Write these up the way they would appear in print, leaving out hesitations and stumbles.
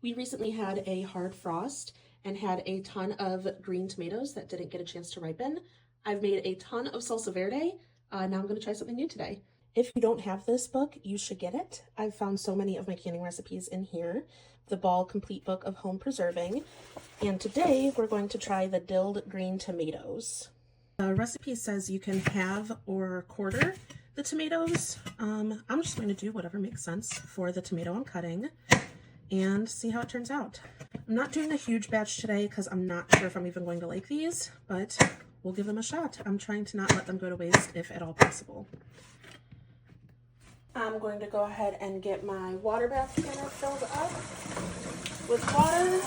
We recently had a hard frost and had a ton of green tomatoes that didn't get a chance to ripen. I've made a ton of salsa verde. Now I'm going to try something new today. If you don't have this book, you should get it. I've found so many of my canning recipes in here. The Ball Complete Book of Home Preserving. And today we're going to try the dilled green tomatoes. The recipe says you can halve or quarter the tomatoes. I'm just going to do whatever makes sense for the tomato I'm cutting and see how it turns out. I'm not doing a huge batch today because I'm not sure if I'm even going to like these, but we'll give them a shot. I'm trying to not let them go to waste if at all possible. I'm going to go ahead and get my water bath canner filled up with water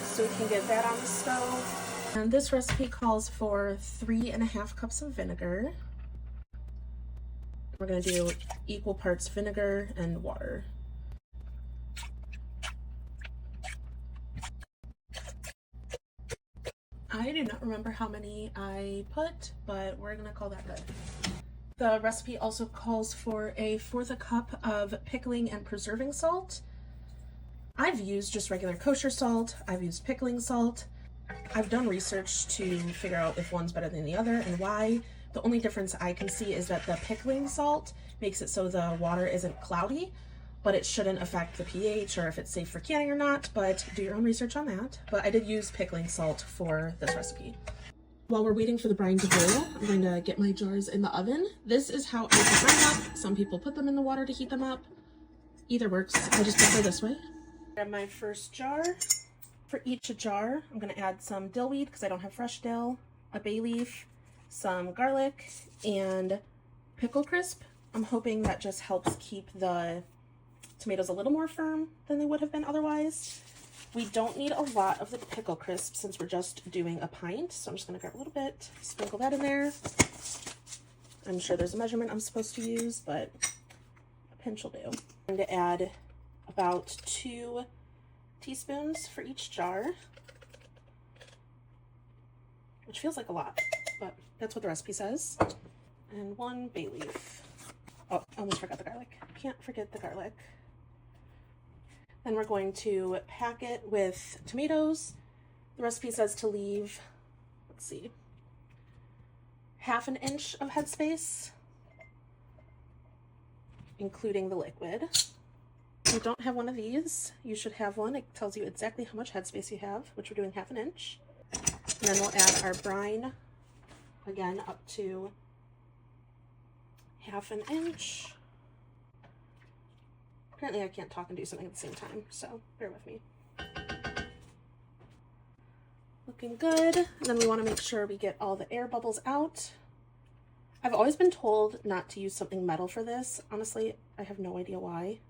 so we can get that on the stove. And this recipe calls for 3.5 cups of vinegar. We're going to do equal parts vinegar and water. I do not remember how many I put, but we're going to call that good. The recipe also calls for 1/4 cup of pickling and preserving salt. I've used just regular kosher salt. I've used pickling salt. I've done research to figure out if one's better than the other and why. The only difference I can see is that the pickling salt makes it so the water isn't cloudy, but it shouldn't affect the pH or if it's safe for canning or not, but do your own research on that. But I did use pickling salt for this recipe. While we're waiting for the brine to boil, I'm going to get my jars in the oven. This is how I heat mine up. Some people put them in the water to heat them up. Either works. I just prefer this way. Grab my first jar. For each jar, I'm going to add some dill weed because I don't have fresh dill, a bay leaf, some garlic, and pickle crisp. I'm hoping that just helps keep the tomatoes a little more firm than they would have been otherwise. We don't need a lot of the pickle crisp since we're just doing a pint, so I'm just going to grab a little bit, sprinkle that in there. I'm sure there's a measurement I'm supposed to use, but a pinch will do. I'm going to add about 2 teaspoons for each jar, which feels like a lot, but that's what the recipe says. And 1 bay leaf. Oh, I almost forgot the garlic. Can't forget the garlic. Then we're going to pack it with tomatoes. The recipe says to leave, let's see, 1/2 inch of headspace, including the liquid. If you don't have one of these, you should have one. It tells you exactly how much headspace you have, which we're doing 1/2 inch. And then we'll add our brine, again, up to 1/2 inch. Apparently I can't talk and do something at the same time, so bear with me. Looking good. And then we want to make sure we get all the air bubbles out. I've always been told not to use something metal for this. Honestly, I have no idea why.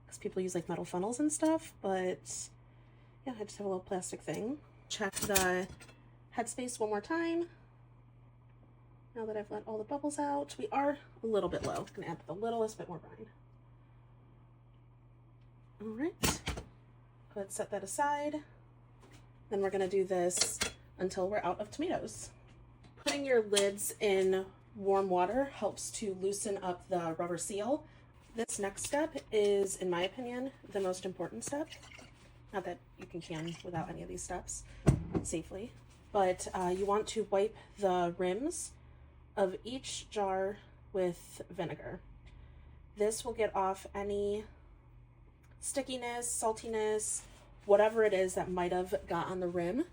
Because people use like metal funnels and stuff, but yeah, I just have a little plastic thing. Check the headspace one more time. Now that I've let all the bubbles out, we are a little bit low. I'm gonna add the littlest bit more brine. All right, go ahead, set that aside. Then we're gonna do this until we're out of tomatoes. Putting your lids in warm water helps to loosen up the rubber seal. This next step is, in my opinion, the most important step. Not that you can can without any of these steps safely, but you want to wipe the rims of each jar with vinegar. This will get off any stickiness, saltiness, whatever it is that might have got on the rim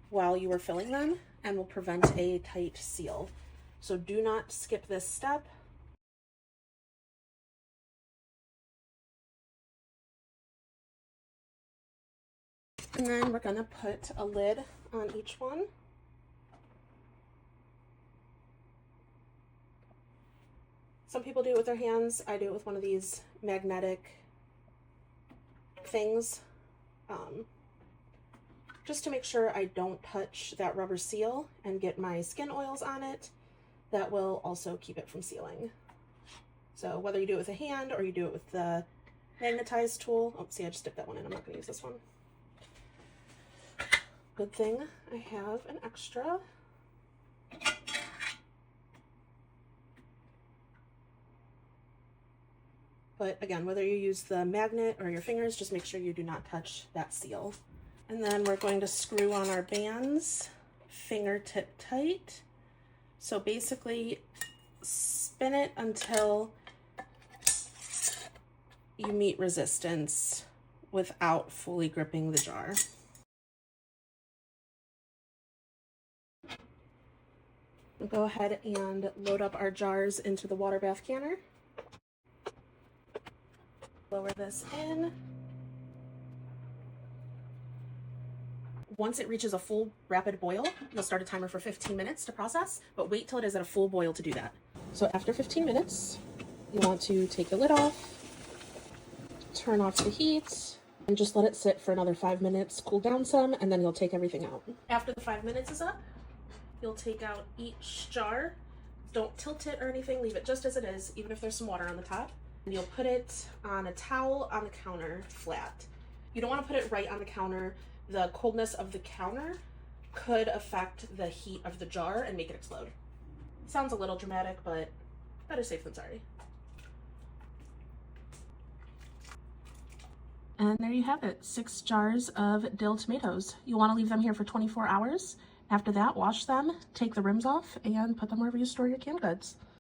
while you were filling them, and will prevent a tight seal. So do not skip this step. And then we're gonna put a lid on each one. Some people do it with their hands. I do it with one of these magnetic things, just to make sure I don't touch that rubber seal and get my skin oils on it. That will also keep it from sealing. So whether you do it with a hand or you do it with the magnetized tool. Oh, see, I just dipped that one in. I'm not gonna use this one. Good thing I have an extra. But again, whether you use the magnet or your fingers, just make sure you do not touch that seal. And then we're going to screw on our bands fingertip tight. So basically spin it until you meet resistance without fully gripping the jar. We'll go ahead and load up our jars into the water bath canner. Lower this in. Once it reaches a full rapid boil, you'll start a timer for 15 minutes to process, but wait till it is at a full boil to do that. So after 15 minutes, you want to take the lid off, turn off the heat, and just let it sit for another 5 minutes, cool down some, and then you'll take everything out. After the 5 minutes is up, you'll take out each jar. Don't tilt it or anything, leave it just as it is, even if there's some water on the top. And you'll put it on a towel on the counter flat. You don't want to put it right on the counter. The coldness of the counter could affect the heat of the jar and make it explode. Sounds a little dramatic, but better safe than sorry. And there you have it, 6 jars of dill tomatoes. You want to leave them here for 24 hours. After that, wash them, take the rims off, and put them wherever you store your canned goods.